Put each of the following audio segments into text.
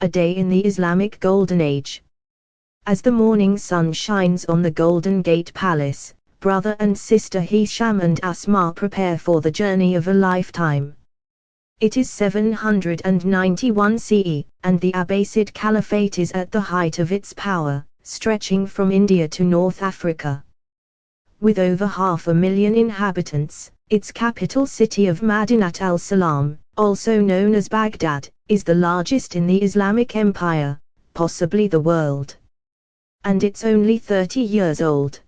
A day in the Islamic Golden Age. As the morning sun shines on the Golden Gate Palace, brother and sister Hisham and Asma prepare for the journey of a lifetime. It is 791 CE, and the Abbasid Caliphate is at the height of its power, stretching from India to North Africa. With over 500,000 inhabitants, its capital city of Madinat al-Salam, also known as Baghdad, is the largest in the Islamic Empire, possibly the world. And it's only 30 years old.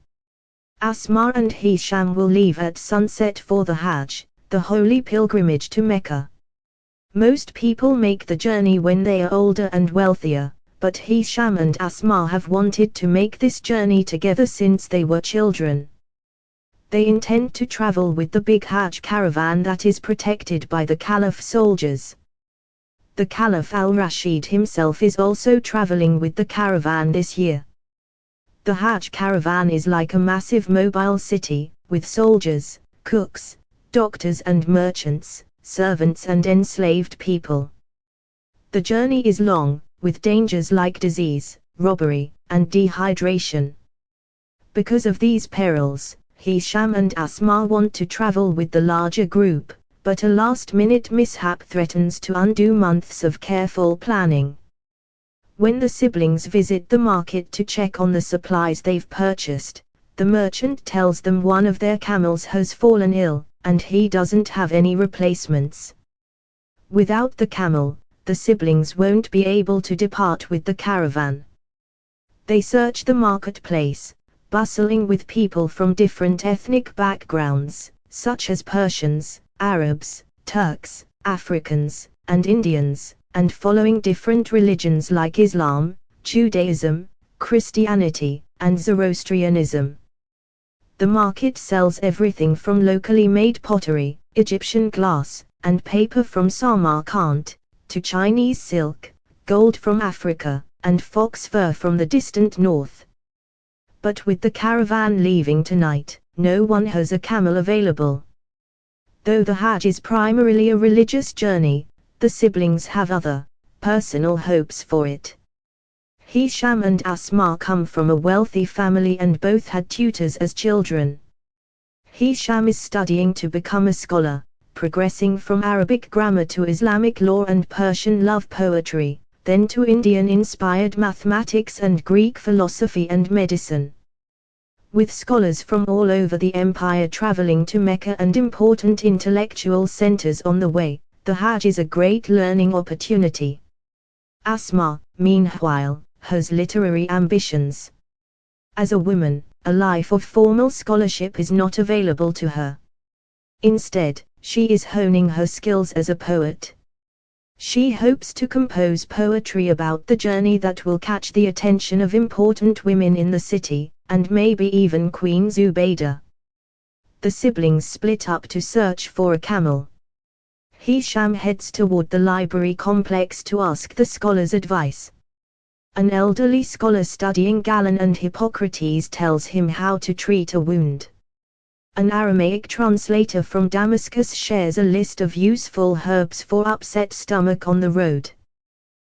Asma and Hisham will leave at sunset for the Hajj, the holy pilgrimage to Mecca. Most people make the journey when they are older and wealthier, but Hisham and Asma have wanted to make this journey together since they were children. They intend to travel with the big Hajj caravan that is protected by the Caliph soldiers. The Caliph al-Rashid himself is also traveling with the caravan this year. The Hajj caravan is like a massive mobile city, with soldiers, cooks, doctors and merchants, servants and enslaved people. The journey is long, with dangers like disease, robbery, and dehydration. Because of these perils, Hisham and Asma want to travel with the larger group, but a last-minute mishap threatens to undo months of careful planning. When the siblings visit the market to check on the supplies they've purchased, the merchant tells them one of their camels has fallen ill, and he doesn't have any replacements. Without the camel, the siblings won't be able to depart with the caravan. They search the marketplace, bustling with people from different ethnic backgrounds, such as Persians, Arabs, Turks, Africans, and Indians, and following different religions like Islam, Judaism, Christianity, and Zoroastrianism. The market sells everything from locally made pottery, Egyptian glass, and paper from Samarkand, to Chinese silk, gold from Africa, and fox fur from the distant north. But with the caravan leaving tonight, no one has a camel available. Though the Hajj is primarily a religious journey, the siblings have other, personal hopes for it. Hisham and Asma come from a wealthy family and both had tutors as children. Hisham is studying to become a scholar, progressing from Arabic grammar to Islamic law and Persian love poetry, then to Indian-inspired mathematics and Greek philosophy and medicine. With scholars from all over the empire traveling to Mecca and important intellectual centers on the way, the Hajj is a great learning opportunity. Asma, meanwhile, has literary ambitions. As a woman, a life of formal scholarship is not available to her. Instead, she is honing her skills as a poet. She hopes to compose poetry about the journey that will catch the attention of important women in the city, and maybe even Queen Zubaydah. The siblings split up to search for a camel. Hisham heads toward the library complex to ask the scholars' advice. An elderly scholar studying Galen and Hippocrates tells him how to treat a wound. An Aramaic translator from Damascus shares a list of useful herbs for upset stomach on the road.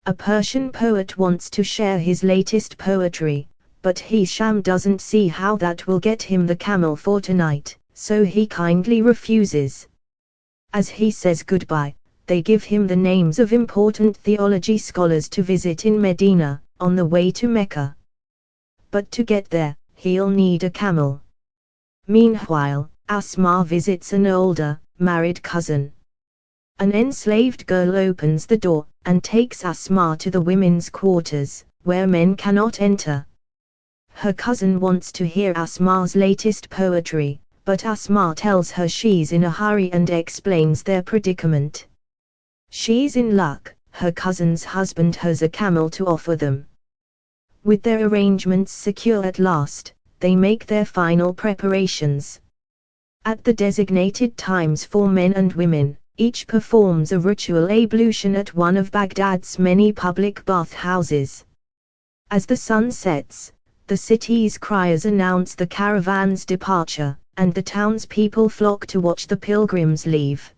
A Persian poet wants to share his latest poetry, but Hisham doesn't see how that will get him the camel for tonight, so he kindly refuses. As he says goodbye, they give him the names of important theology scholars to visit in Medina, on the way to Mecca. But to get there, he'll need a camel. Meanwhile, Asma visits an older, married cousin. An enslaved girl opens the door, and takes Asma to the women's quarters, where men cannot enter. Her cousin wants to hear Asma's latest poetry, but Asma tells her she's in a hurry and explains their predicament. She's in luck, her cousin's husband has a camel to offer them. With their arrangements secure at last, they make their final preparations. At the designated times for men and women, each performs a ritual ablution at one of Baghdad's many public bath houses. As the sun sets, the city's criers announce the caravan's departure, and the townspeople flock to watch the pilgrims leave.